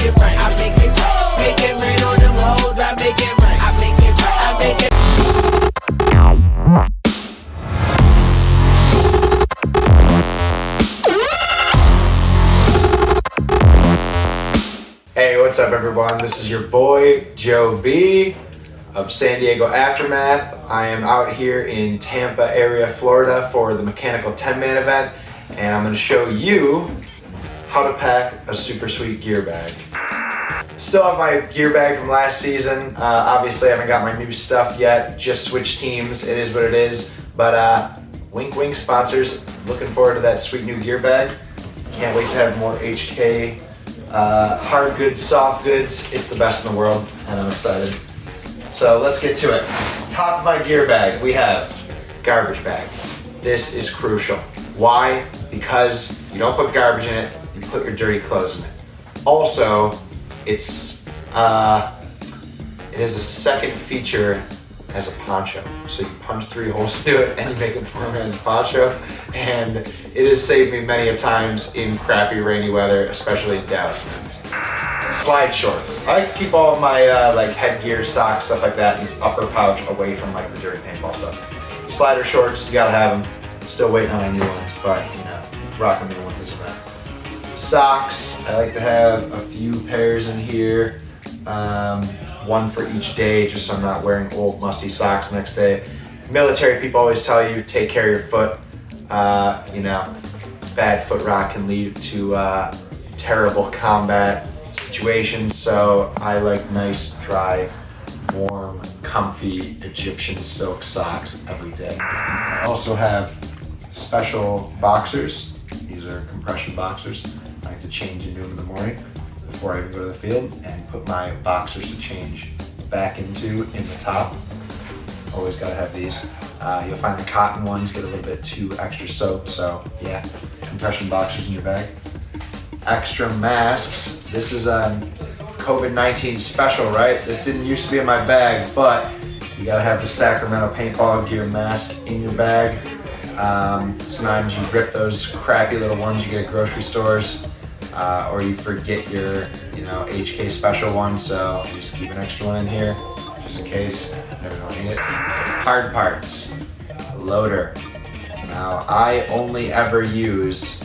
it right. I make it right. Make it rain on them hoes. I make it right. I make it right. I make it. Hey, what's up everyone? This is your boy, Joe B of San Diego Aftermath. I am out here in Tampa area, Florida for the Mechanical 10-Man event, and I'm gonna show you how to pack a super sweet gear bag. Still have my gear bag from last season. Obviously I haven't got my new stuff yet, just switched teams, it is what it is. But wink wink sponsors, looking forward to that sweet new gear bag. Can't wait to have more HK hard goods, soft goods. It's the best in the world and I'm excited. So let's get to it. Top of my gear bag, we have garbage bag. This is crucial. Why? Because you don't put garbage in it, you put your dirty clothes in it. Also, it has a second feature as a poncho. So you punch 3 holes through it and you make a 4-man's poncho. And it has saved me many a times in crappy rainy weather, especially in Dallas winds. Slide shorts. I like to keep all of my like headgear, socks, stuff like that in this upper pouch away from like the dirty paintball stuff. Slider shorts, you gotta have them. Still waiting on my new ones, but you know, rocking new ones this event. Socks, I like to have a few pairs in here. One for each day, just so I'm not wearing old musty socks next day. Military people always tell you, take care of your foot. You know, bad foot rot can lead to terrible combat situations, so I like nice, dry, warm, comfy Egyptian silk socks every day. I also have special boxers. These are compression boxers. I like to change into them in the morning before I even go to the field and put my boxers to change back into in the top. Always gotta have these. You'll find the cotton ones get a little bit too extra soaked, so yeah, compression boxers in your bag. Extra masks. This is a COVID-19 special, right? This didn't used to be in my bag, but you gotta have the Sacramento paintball gear mask in your bag. Sometimes you rip those crappy little ones you get at grocery stores, or you forget your, HK special one, so you just keep an extra one in here, just in case. Never know when you need it. Hard parts. Loader. Now, I only ever use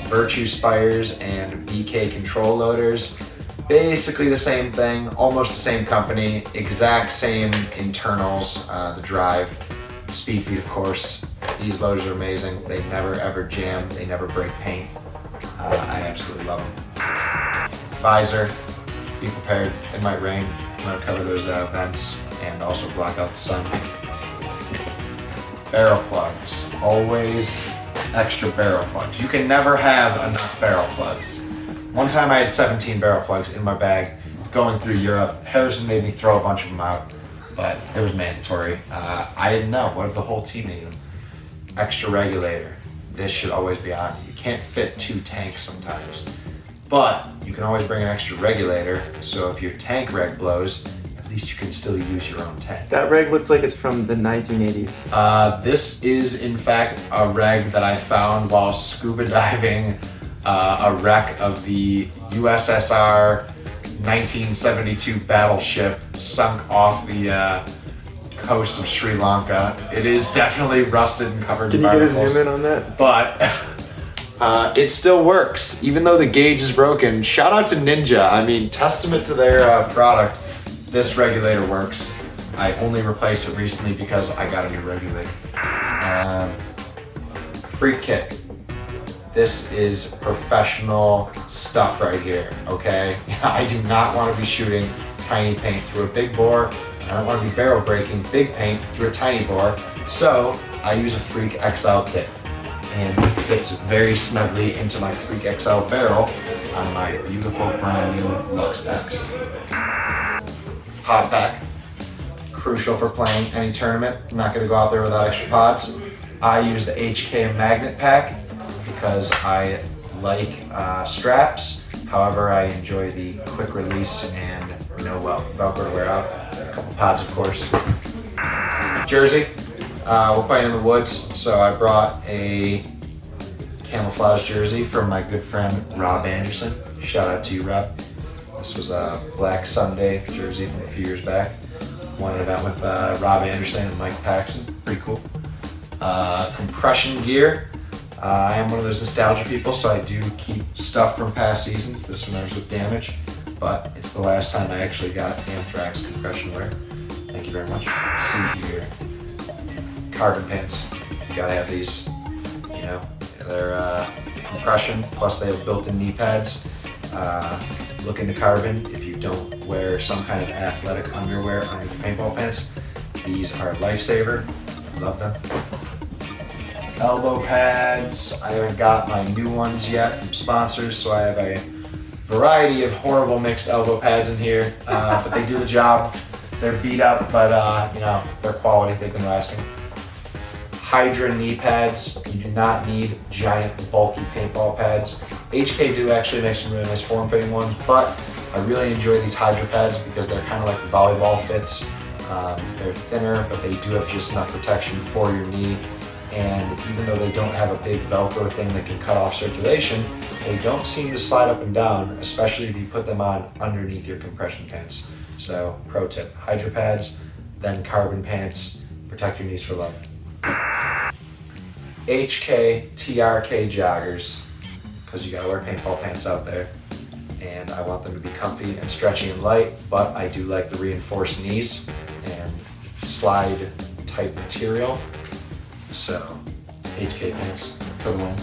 Virtue Spires and BK control loaders. Basically the same thing, almost the same company, exact same internals, the drive, speed feed of course. These loaders are amazing. They never ever jam, they never break paint. I absolutely love them. Visor, be prepared, it might rain. I'm gonna cover those vents and also block out the sun. Barrel plugs, always extra barrel plugs. You can never have enough barrel plugs. One time I had 17 barrel plugs in my bag going through Europe. Harrison made me throw a bunch of them out, but it was mandatory. I didn't know, what if the whole team needed them? Extra regulator, this should always be on. You can't fit 2 tanks sometimes, but you can always bring an extra regulator, so if your tank reg blows, at least you can still use your own tank. That reg looks like it's from the 1980s. This is in fact a reg that I found while scuba diving a wreck of the USSR 1972 battleship sunk off the coast of Sri Lanka. It is definitely rusted and covered in barnacles. Can you get a zoom in on that? But it still works, even though the gauge is broken. Shout out to Ninja. I mean, testament to their product. This regulator works. I only replaced it recently because I got a new regulator. Freak kit. This is professional stuff right here, okay? I do not want to be shooting tiny paint through a big bore. I don't want to be barrel breaking big paint through a tiny bore. So I use a Freak XL kit. And it fits very snugly into my Freak XL barrel on my beautiful brand new Lux X. Pod pack. Crucial for playing any tournament. I'm not going to go out there without extra pods. I use the HK magnet pack because I like straps. However, I enjoy the quick release and no Velcro to wear out. A couple pods, of course. Jersey. We're playing in the woods, so I brought a camouflage jersey from my good friend Rob Anderson. Shout out to you, Rob. This was a Black Sunday jersey from a few years back. Won an event with Rob Anderson and Mike Paxson. Pretty cool. Compression gear. I am one of those nostalgia people, so I do keep stuff from past seasons. This one was with damage, but it's the last time I actually got Anthrax compression wear. Thank you very much. Let's see here. Carbon pants. You gotta have these. You know, they're compression, plus they have built-in knee pads. Look into carbon if you don't wear some kind of athletic underwear under the paintball pants. These are a lifesaver. I love them. Elbow pads. I haven't got my new ones yet from sponsors, so I have a variety of horrible mixed elbow pads in here, but they do the job. They're beat up, but you know, they're quality, thick and lasting. Hydra knee pads. You do not need giant, bulky paintball pads. HK do actually make some really nice form-fitting ones, but I really enjoy these Hydra pads because they're kind of like volleyball fits. They're thinner, but they do have just enough protection for your knee. And even though they don't have a big Velcro thing that can cut off circulation, they don't seem to slide up and down, especially if you put them on underneath your compression pants. So, pro tip, Hydra pads, then carbon pants, protect your knees for life. HK TRK joggers, because you gotta wear paintball pants out there. And I want them to be comfy and stretchy and light, but I do like the reinforced knees and slide type material. So, HK pants for the win.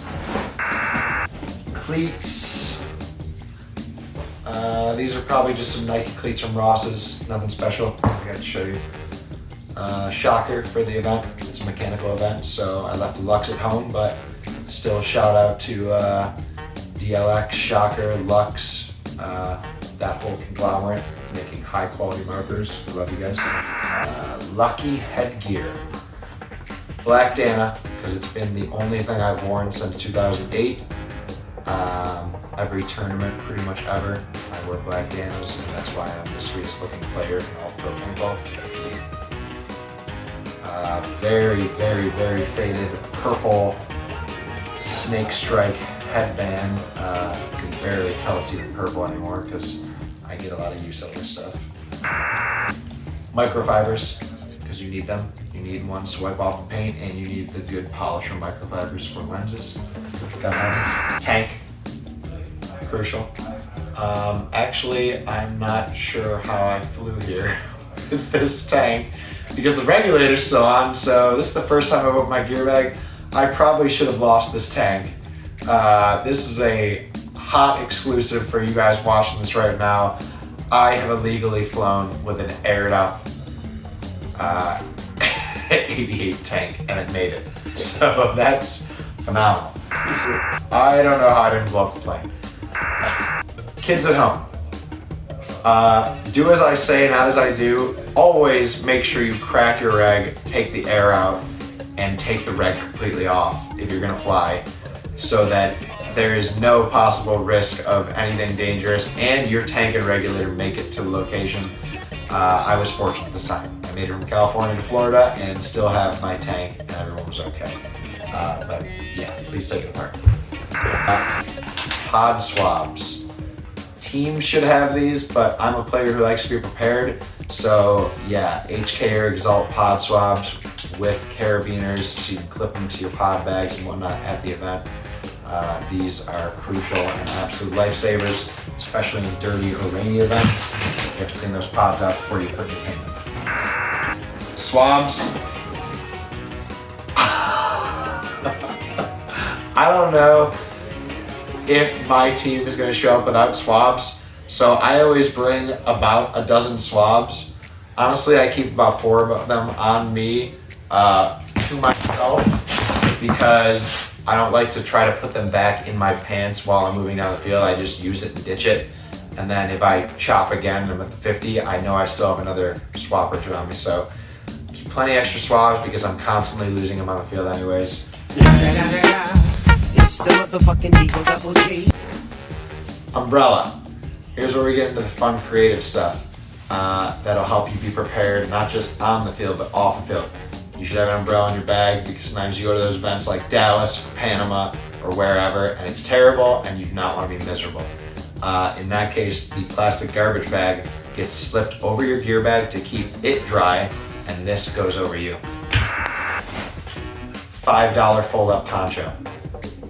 Cleats. These are probably just some Nike cleats from Ross's, nothing special. I got to show you. Shocker for the event. It's a mechanical event, so I left the Lux at home, but still shout out to DLX, Shocker, Lux, that whole conglomerate making high quality markers. I love you guys. Lucky headgear. Black Dana, because it's been the only thing I've worn since 2008. Every tournament, pretty much ever, I wear black Danas, and that's why I'm the sweetest looking player in all of pro paintball. Very, very, very faded purple snake strike headband. You can barely tell it's even purple anymore because I get a lot of use out of this stuff. Microfibers, because you need them. You need one to wipe off the paint, and you need the good polish from microfibers for lenses. Got that. Tank, crucial. Actually, I'm not sure how I flew here with this tank because the regulator's still on, so this is the first time I've opened my gear bag. I probably should have lost this tank. This is a hot exclusive for you guys watching this right now. I have illegally flown with an aired up 88 tank, and it made it. So that's phenomenal. I don't know how I didn't blow up the plane. Kids at home, do as I say, not as I do. Always make sure you crack your reg, take the air out, and take the reg completely off if you're gonna fly, so that there is no possible risk of anything dangerous, and your tank and regulator make it to the location. I was fortunate this time. I made it from California to Florida and still have my tank, and everyone was okay. But yeah, please take it apart. Pod swabs. Teams should have these, but I'm a player who likes to be prepared. So yeah, HK or Exalt pod swabs with carabiners, so you can clip them to your pod bags and whatnot at the event. These are crucial and absolute lifesavers, especially in dirty or rainy events. You have to clean those pods out before you put your paint in. Swabs. I don't know if my team is going to show up without swabs, so I always bring about a dozen swabs. Honestly, I keep about 4 of them on me to myself because I don't like to try to put them back in my pants while I'm moving down the field. I just use it and ditch it. And then if I chop again and I'm at the 50, I know I still have another swab or 2 on me. So keep plenty extra swabs because I'm constantly losing them on the field anyways. It's the motherfucking Eagle Double G. Umbrella. Here's where we get into the fun creative stuff that'll help you be prepared, not just on the field, but off the field. You should have an umbrella in your bag because sometimes you go to those events like Dallas or Panama or wherever and it's terrible and you do not want to be miserable. In that case, the plastic garbage bag gets slipped over your gear bag to keep it dry, and this goes over you. $5 fold-up poncho.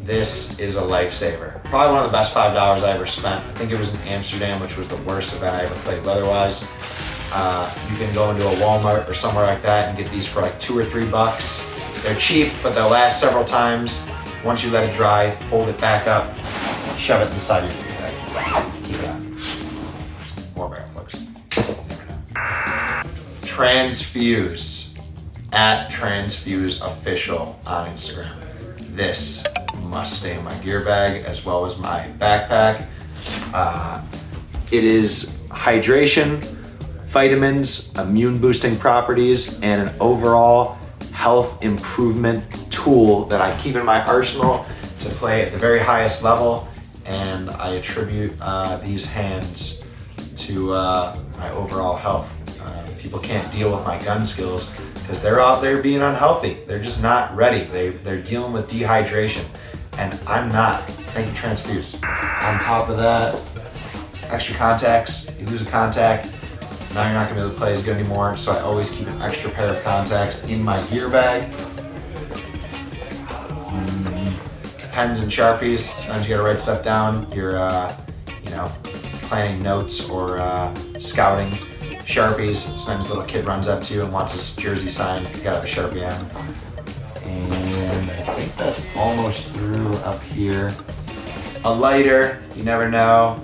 This is a lifesaver. Probably one of the best $5 I ever spent. I think it was in Amsterdam, which was the worst event I ever played weather-wise. You can go into a Walmart or somewhere like that and get these for like $2 or $3. They're cheap, but they'll last several times. Once you let it dry, fold it back up, shove it inside your gear bag. Keep it on. More barrel folks. Transfuse. @TransfuseOfficial on Instagram. This must stay in my gear bag as well as my backpack. It is hydration, vitamins, immune boosting properties, and an overall health improvement tool that I keep in my arsenal to play at the very highest level. And I attribute these hands to my overall health. People can't deal with my gun skills because they're out there being unhealthy. They're just not ready. They're dealing with dehydration, and I'm not. Thank you, Transfuse. On top of that, extra contacts. You lose a contact, now you're not gonna be able to play as good anymore, so I always keep an extra pair of contacts in my gear bag. Pens and Sharpies. Sometimes you gotta write stuff down. You're, planning notes or scouting. Sharpies. Sometimes a little kid runs up to you and wants his jersey signed. You gotta have a Sharpie on. And I think that's almost through up here. A lighter. You never know.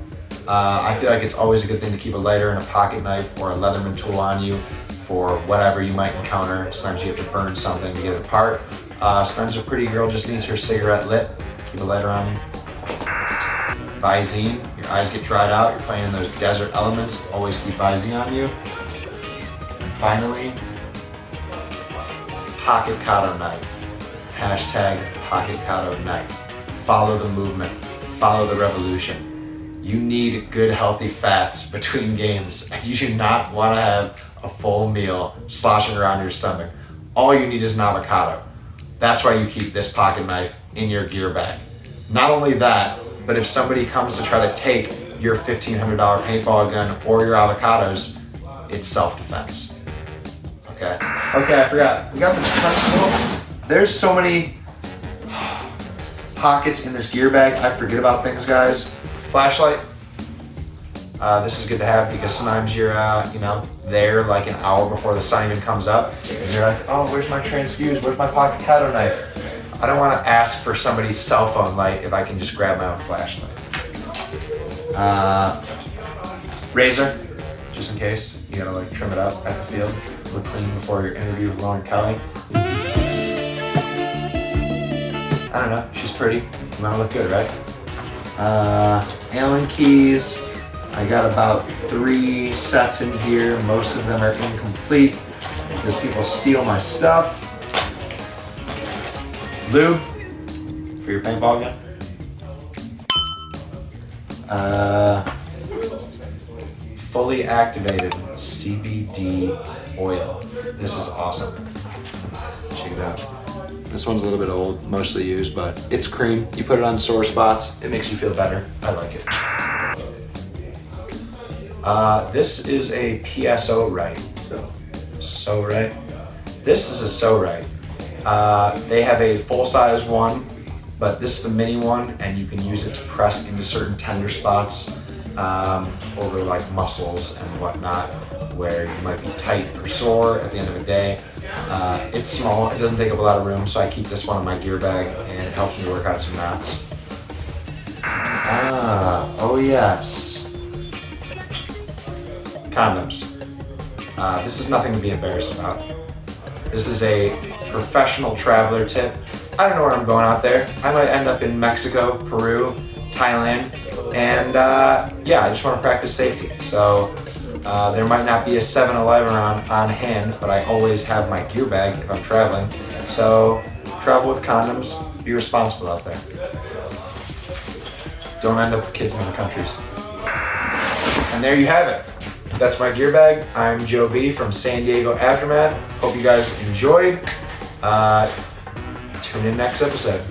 I feel like it's always a good thing to keep a lighter and a pocket knife or a Leatherman tool on you for whatever you might encounter. Sometimes you have to burn something to get it apart. Sometimes a pretty girl just needs her cigarette lit. Keep a lighter on you. Visine. Your eyes get dried out. You're playing in those desert elements. Always keep Visine on you. And finally, pocket Kato knife. #pocket Kato knife. Follow the movement. Follow the revolution. You need good healthy fats between games, and you do not want to have a full meal sloshing around your stomach. All you need is an avocado. That's why you keep this pocket knife in your gear bag. Not only that, but if somebody comes to try to take your $1,500 paintball gun or your avocados, it's self-defense. Okay, I forgot. We got this principle. There's so many pockets in this gear bag. I forget about things, guys. Flashlight. This is good to have because sometimes you're, there like an hour before the sun even comes up, and you're like, oh, where's my transfuse? Where's my pocket Kato knife? I don't want to ask for somebody's cell phone light if I can just grab my own flashlight. Razor, just in case. You gotta trim it up at the field. Look clean before your interview with Lauren Kelly. I don't know, she's pretty. You wanna look good, right? Allen keys. I got about 3 sets in here. Most of them are incomplete because people steal my stuff. Lube for your paintball gun. Fully activated CBD oil. This is awesome. Check it out. This one's a little bit old, mostly used, but it's cream. You put it on sore spots, it makes you feel better. I like it. This is a PSO right. So right. This is a so right. They have a full-size one, but this is the mini one, and you can use it to press into certain tender spots over muscles and whatnot, where you might be tight or sore at the end of the day. It's small, it doesn't take up a lot of room, so I keep this one in my gear bag, and it helps me work out some knots. Oh yes. Condoms. This is nothing to be embarrassed about. This is a professional traveler tip. I don't know where I'm going out there. I might end up in Mexico, Peru, Thailand, and I just want to practice safety. So there might not be a 7-Eleven on hand, but I always have my gear bag if I'm traveling. So travel with condoms, be responsible out there. Don't end up with kids in other countries. And there you have it. That's my gear bag. I'm Joe B from San Diego Aftermath. Hope you guys enjoyed. Tune in next episode.